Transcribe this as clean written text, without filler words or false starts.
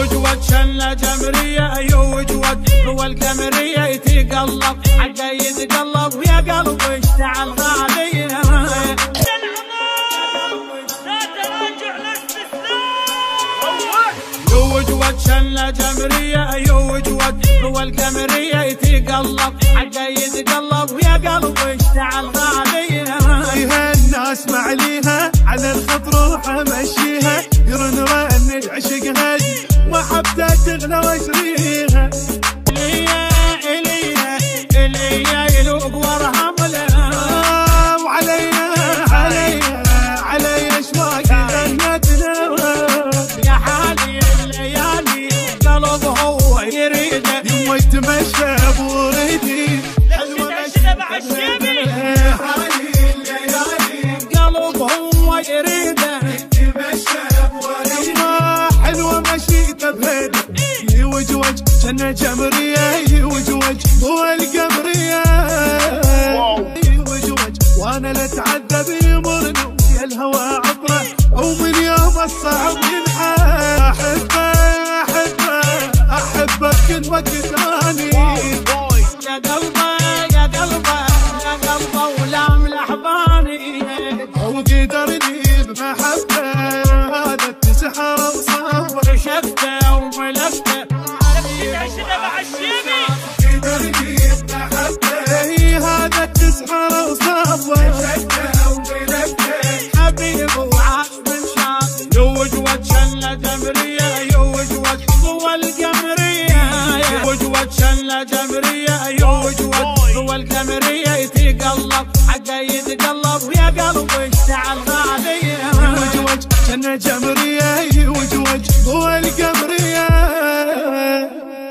يوج وجه الجمرية يوج وجه والقمرية يتقلب حقه يتقلب ويا قلب اشتعل غالي يوج وجه الجمرية يوج وجه والقمرية يتقلب حقه يتقلب ويا قلب اشتعل غالي فيها الناس معليها على الخط روح امشيها يرن رن عشقها محبتها تغلى واشريها إليا يلوق ورهم لها وعليا اشواقي غنتنا يا حالي الليالي قلب هو يريده يما يتمشى بوريدي حلوة مشي مع الشيبي قلب هو يريده يتمشى بوريدي حلوة مشيته بهيده يوج وجه جنة جمرية يوج وجه والقمرية يوج وجه وانا لا اتعذب يمرني ويا الهوى عبره ومن يوم الصعب ينحى احبه بكل وقت ثاني يا قلبه ولا من احضاني وقدرني بمحبه هذا التسحر وصبر شفته وملكته مع الشيبي قدرني بمحبه هذا التسحر وصبر حبيب وعاش من شاف يوج وجه الجمرية يوج وجه والقمرية يوج وجه الجمرية يوج وجه والقمرية يتقلب حقه يتقلب ويا قلب اشتعل غالي يوج وجه جنة جمرية